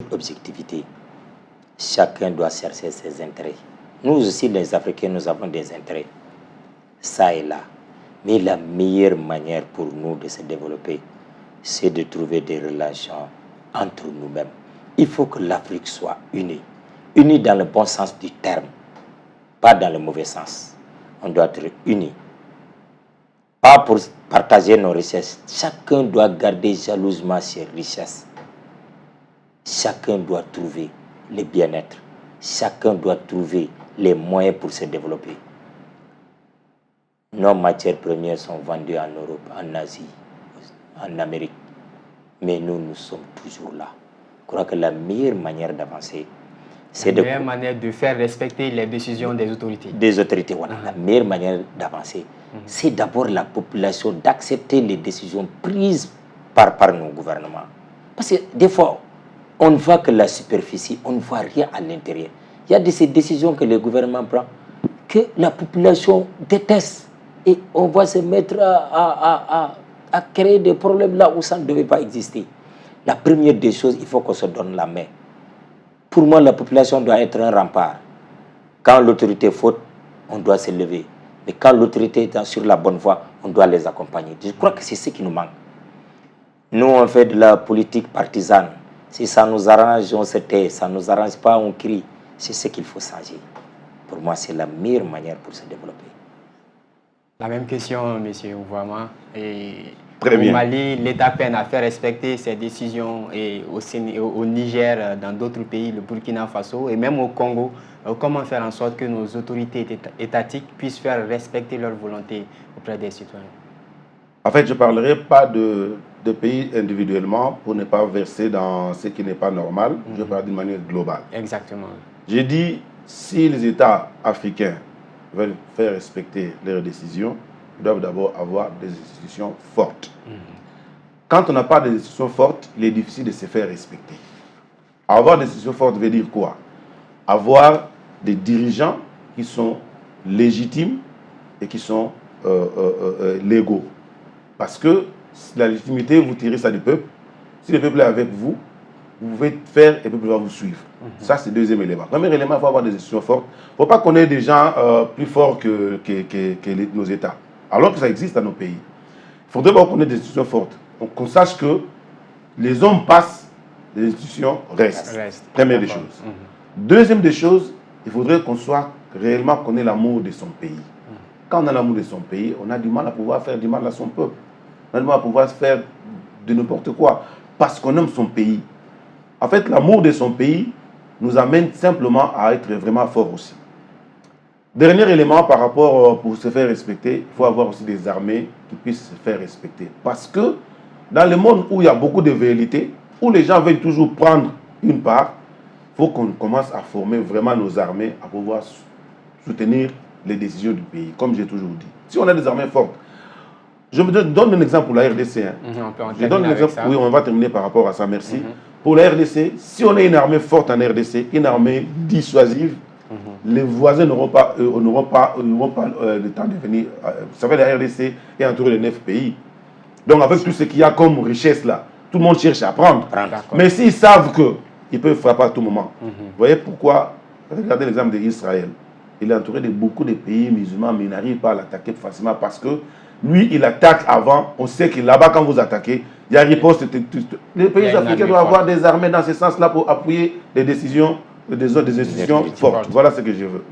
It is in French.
Objectivité. Chacun doit chercher ses intérêts. Nous aussi, les Africains, nous avons des intérêts. Ça et là. Mais la meilleure manière pour nous de se développer, c'est de trouver des relations entre nous-mêmes. Il faut que l'Afrique soit unie. Unie dans le bon sens du terme, pas dans le mauvais sens. On doit être unis. Pas pour partager nos richesses. Chacun doit garder jalousement ses richesses. Chacun doit trouver le bien-être. Chacun doit trouver les moyens pour se développer. Nos matières premières sont vendues en Europe, en Asie, en Amérique. Mais nous sommes toujours là. Je crois que la meilleure manière d'avancer, c'est la meilleure manière de faire respecter les décisions des autorités. Des autorités, voilà. La meilleure manière d'avancer, c'est d'abord la population d'accepter les décisions prises par nos gouvernements. Parce que des fois, on ne voit que la superficie, on ne voit rien à l'intérieur. Il y a de ces décisions que le gouvernement prend que la population déteste. Et on va se mettre à créer des problèmes là où ça ne devait pas exister. La première des choses, il faut qu'on se donne la main. Pour moi, la population doit être un rempart. Quand l'autorité faute, on doit se lever. Mais quand l'autorité est sur la bonne voie, on doit les accompagner. Je crois que c'est ce qui nous manque. Nous, on fait de la politique partisane. Si ça nous arrange, on se tait. Ça ne nous arrange pas, on crie. C'est ce qu'il faut changer. Pour moi, c'est la meilleure manière pour se développer. La même question, M. Ououama. Très bien. Au Mali, l'État peine à faire respecter ses décisions et au Niger, dans d'autres pays, le Burkina Faso et même au Congo. Comment faire en sorte que nos autorités étatiques puissent faire respecter leur volonté auprès des citoyens? En fait, je ne parlerai pas de pays individuellement pour ne pas verser dans ce qui n'est pas normal. Je parle d'une manière globale. Exactement. J'ai dit, si les États africains veulent faire respecter leurs décisions, ils doivent d'abord avoir des institutions fortes. Quand on n'a pas des institutions fortes, il est difficile de se faire respecter. Avoir des institutions fortes veut dire quoi? Avoir des dirigeants qui sont légitimes et qui sont légaux. Parce que la légitimité, vous tirez ça du peuple. Si le peuple est avec vous, vous pouvez faire et le peuple va vous suivre. Ça, c'est le deuxième élément. Premier élément, il faut avoir des institutions fortes. Il ne faut pas qu'on ait des gens plus forts que nos États. Alors que ça existe dans nos pays. Il faudrait pas qu'on ait des institutions fortes. Qu'on sache que les hommes passent, les institutions restent. Première des choses. Deuxième des choses, il faudrait qu'on ait l'amour de son pays. Quand on a l'amour de son pays, on a du mal à pouvoir faire du mal à son peuple. On a du mal à pouvoir faire de n'importe quoi. Parce qu'on aime son pays. En fait, l'amour de son pays nous amène simplement à être vraiment fort aussi. Dernier élément par rapport pour se faire respecter, il faut avoir aussi des armées qui puissent se faire respecter. Parce que dans le monde où il y a beaucoup de velléités, où les gens veulent toujours prendre une part, il faut qu'on commence à former vraiment nos armées à pouvoir soutenir les décisions du pays, comme j'ai toujours dit. Si on a des armées fortes, je me donne un exemple pour la RDC. Je donne un exemple, oui, on va terminer par rapport à ça, merci. Pour la RDC, si on a une armée forte en RDC, une armée dissuasive, les voisins n'auront pas le temps de venir. Vous savez, la RDC est entourée de 9 pays. Donc, avec tout ce qu'il y a comme richesse là, tout le monde cherche à prendre. Mais s'ils savent qu'ils peuvent frapper à tout moment, vous voyez pourquoi? Regardez l'exemple d'Israël. Il est entouré de beaucoup de pays musulmans, mais il n'arrive pas à l'attaquer facilement parce que lui, il attaque avant. On sait que là-bas, quand vous attaquez, il y a riposte. Les pays africains doivent avoir des armées dans ce sens-là pour appuyer des décisions, des institutions fortes. Voilà ce que je veux.